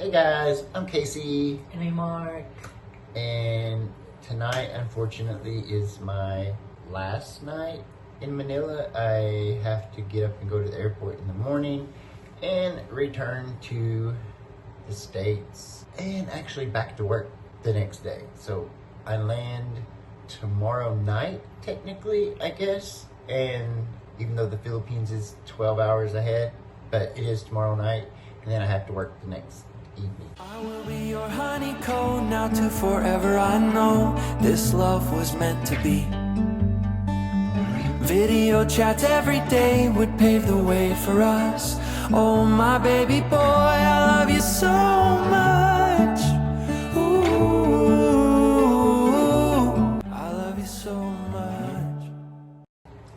Hey guys, I'm Casey. And I'm Mark. And tonight, unfortunately, is my last night in Manila. I have to get up and go to the airport in the morning and return to the States and actually back to work the next day. So I land tomorrow night, technically, I guess. And even though the Philippines is 12 hours ahead, but it is tomorrow night, and then I have to work the next evening. I will be your honeycomb now to forever. I know this love was meant to be. Video chats every day would pave the way for us. Oh my baby boy, I love you so much. Ooh, I love you so much.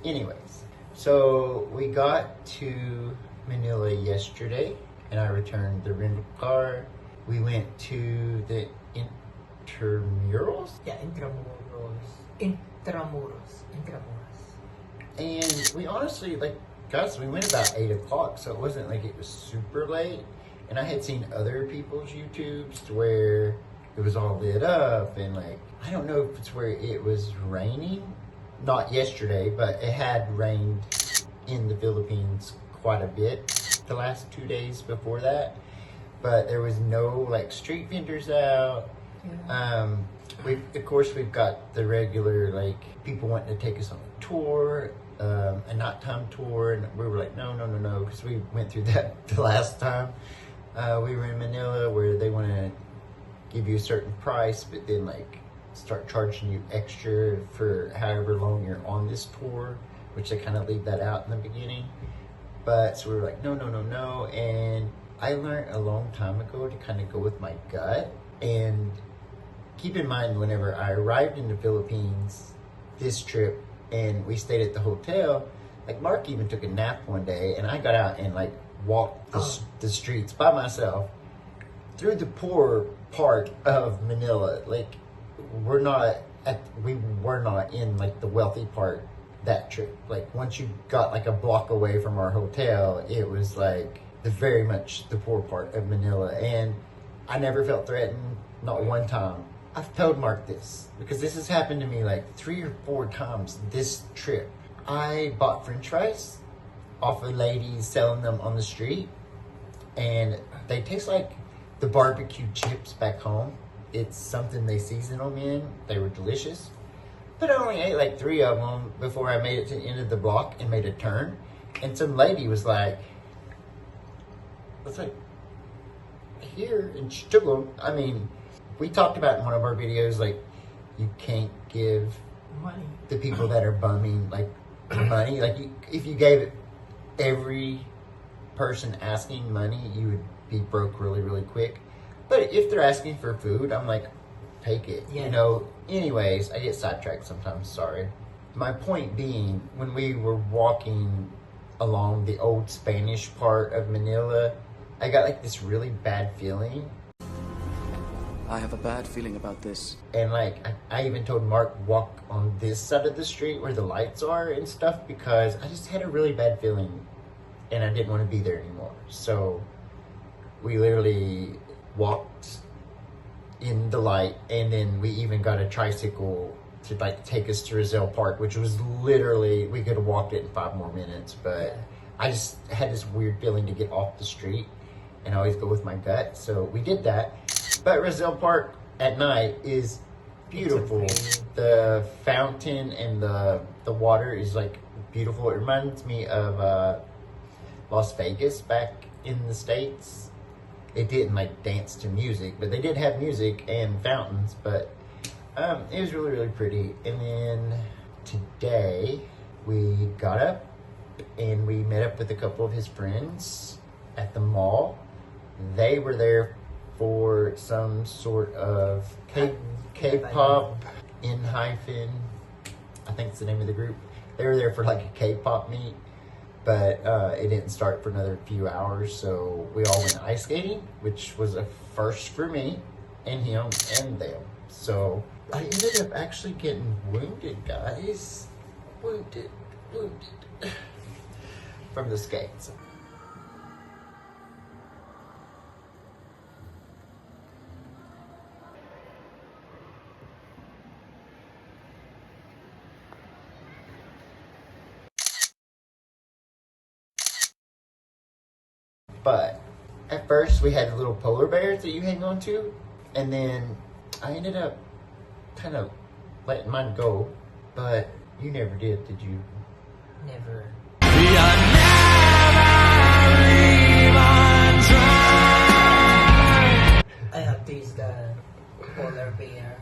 Anyways, so we got to Manila yesterday, and I returned the rental car. We went to the intramurals. Yeah, Intramuros. And we honestly, guys, we went about 8 o'clock, so it wasn't like it was super late. And I had seen other people's YouTubes to where it was all lit up, and I don't know if it's where it was raining. Not yesterday, but it had rained in the Philippines quite a bit the last 2 days before that. But there was no street vendors out. Yeah. We've got the regular people wanting to take us on a tour, a nighttime tour, and we were like, no, because we went through that the last time. We were in Manila where they want to give you a certain price, but then start charging you extra for however long you're on this tour, which they kind of leave that out in the beginning. But so we were like, no, and I learned a long time ago to kind of go with my gut. And keep in mind, whenever I arrived in the Philippines this trip and we stayed at the hotel, Mark even took a nap one day, and I got out and walked the streets by myself through the poor part of Manila. We were not in the wealthy part that trip. Once you got a block away from our hotel, it was very much the poor part of Manila, and I never felt threatened, not one time. I've told Mark this because this has happened to me 3 or 4 times this trip. I bought French fries off of ladies selling them on the street, and they taste like the barbecue chips back home. It's something they season them in. They were delicious, but I only ate 3 of them before I made it to the end of the block and made a turn, and some lady was like, here, and she took them. I mean, we talked about in one of our videos, you can't give Money. the people that are bumming, money. If you gave every person asking money, you would be broke really, really quick. But if they're asking for food, I'm take it. Yeah. Anyways, I get sidetracked sometimes, sorry. My point being, when we were walking along the old Spanish part of Manila, I got this really bad feeling. I have a bad feeling about this. And I even told Mark, walk on this side of the street where the lights are and stuff, because I just had a really bad feeling and I didn't want to be there anymore. So we literally walked in the light, and then we even got a tricycle to take us to Rizal Park, which was literally, we could have walked it in 5 more minutes, but I just had this weird feeling to get off the street, and I always go with my gut, so we did that. But Rizal Park at night is beautiful. The fountain and the water is beautiful. It reminds me of Las Vegas back in the States. It didn't dance to music, but they did have music and fountains, but it was really, really pretty. And then today we got up and we met up with a couple of his friends at the mall. They were there for some sort of K-pop in hyphen, I think it's the name of the group. They were there for a K-pop meet, but it didn't start for another few hours, so we all went ice skating, which was a first for me and him and them. So I ended up actually getting wounded, guys. Wounded from the skates. But at first we had little polar bears that you hang on to, and then I ended up kind of letting mine go. But you never did you? Never. I have this polar bear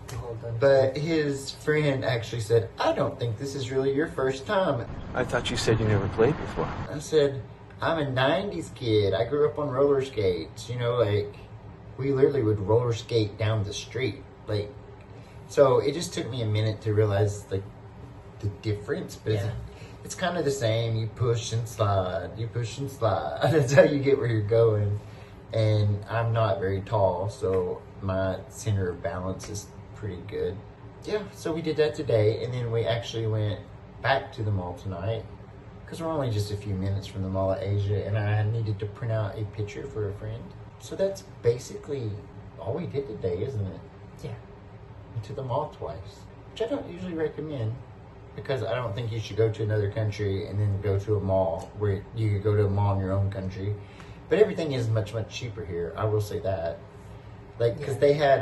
to hold on. But his friend actually said, I don't think this is really your first time. I thought you said you never played before. I said, I'm a 90s kid. I grew up on roller skates. You know, like, we literally would roller skate down the street. Like, so it just took me a minute to realize, like, the difference. But it's kind of the same. You push and slide. You push and slide. That's how you get where you're going. And I'm not very tall, so my center of balance is pretty good. Yeah, so we did that today, and then we actually went back to the mall tonight because we're only just a few minutes from the Mall of Asia, and I needed to print out a picture for a friend. So that's basically all we did today, isn't it? Yeah. Went to the mall twice, which I don't usually recommend because I don't think you should go to another country and then go to a mall where you could go to a mall in your own country. But everything is much, much cheaper here. I will say that. Like, because they had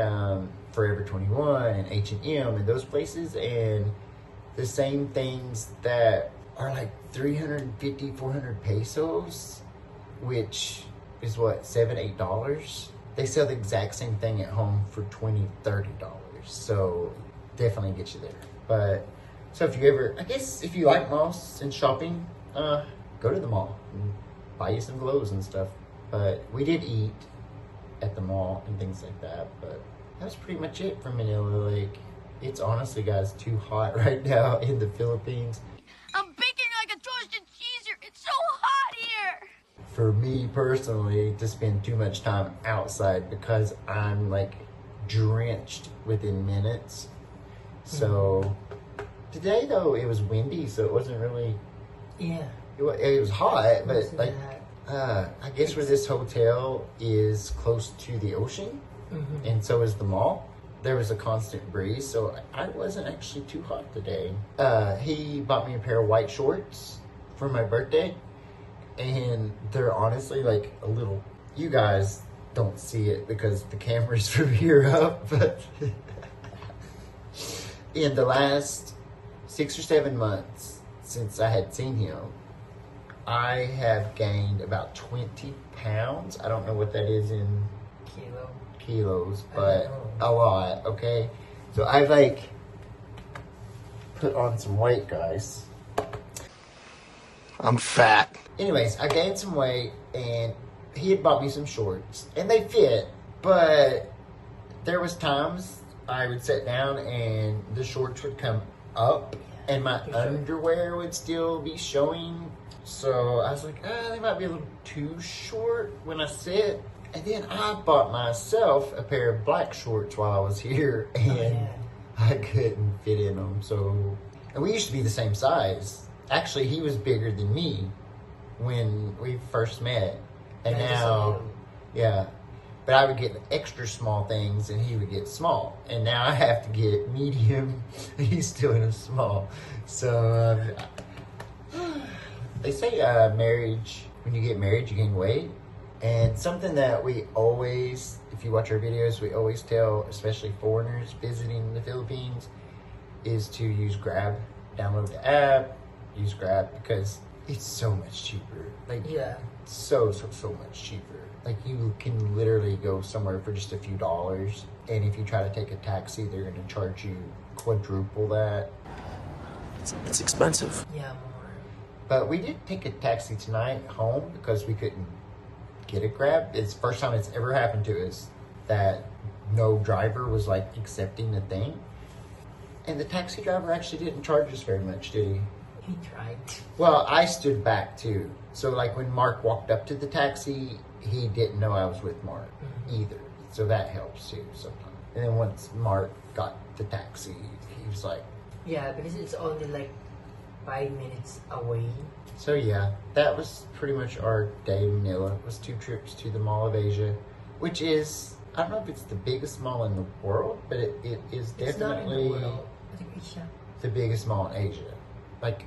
Forever 21 and H&M and those places, and the same things that are like 350, 400 pesos, which is what, $7, $8? They sell the exact same thing at home for $20, $30. So definitely get you there. But, so if you ever, I guess if you like malls and shopping, go to the mall and buy you some clothes and stuff. But we did eat at the mall and things like that. But that was pretty much it for Manila. Like, it's honestly, guys, too hot right now in the Philippines. I'm baking like a toasted cheese here. It's so hot here. For me personally, to spend too much time outside because I'm like drenched within minutes. So today though, it was windy, so it wasn't really. Yeah. It was hot, but Wasn't like, that- I guess where this hotel is close to the ocean, and so is the mall, there was a constant breeze, so I wasn't actually too hot today. He bought me a pair of white shorts for my birthday, and they're honestly like a little, you guys don't see it because the camera's from here up, but in the last 6 or 7 months since I had seen him, I have gained about 20 pounds. I don't know what that is in kilos, but a lot, okay? So I've like put on some weight, guys. I'm fat. Anyways, I gained some weight, and he had bought me some shorts, and they fit, but there was times I would sit down and the shorts would come up and my underwear would still be showing. So I was like, they might be a little too short when I sit. And then I bought myself a pair of black shorts while I was here, and I couldn't fit in them. So, and we used to be the same size. Actually, he was bigger than me when we first met. And now, but I would get extra small things and he would get small. And now I have to get medium. He's still in a small. So, they say marriage, when you get married, you gain weight. And something that we always, if you watch our videos, we always tell, especially foreigners visiting the Philippines, is to use Grab. Download the app, use Grab, because it's so much cheaper. Like, so much cheaper. Like, you can literally go somewhere for just a few dollars. And if you try to take a taxi, they're going to charge you quadruple that. It's expensive. Yeah, more. But we did take a taxi tonight home because we couldn't get a Grab. It's the first time it's ever happened to us that no driver was like accepting the thing. And the taxi driver actually didn't charge us very much, did he? He tried. Well, I stood back too. So like when Mark walked up to the taxi, he didn't know I was with Mark either. So that helps too sometimes. And then once Mark got the taxi, he was like... Yeah, because it's only like 5 minutes away. So yeah, that was pretty much our day in Manila. It was 2 trips to the Mall of Asia, which is, I don't know if it's the biggest mall in the world, but it is definitely not in the world. I think Asia. The biggest mall in Asia. Like,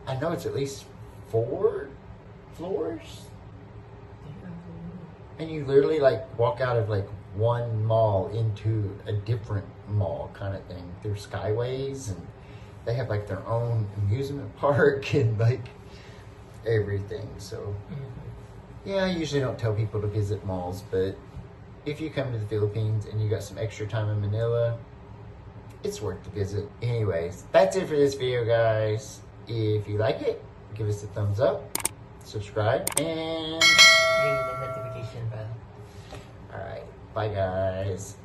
I know it's at least 4 floors. And you literally like walk out of like one mall into a different mall kind of thing. There's skyways and they have like their own amusement park and like everything. So yeah, I usually don't tell people to visit malls, but if you come to the Philippines and you got some extra time in Manila, it's worth the visit. Anyways, that's it for this video, guys. If you like it, give us a thumbs up, subscribe, and Ring the notification bell. alright, bye guys.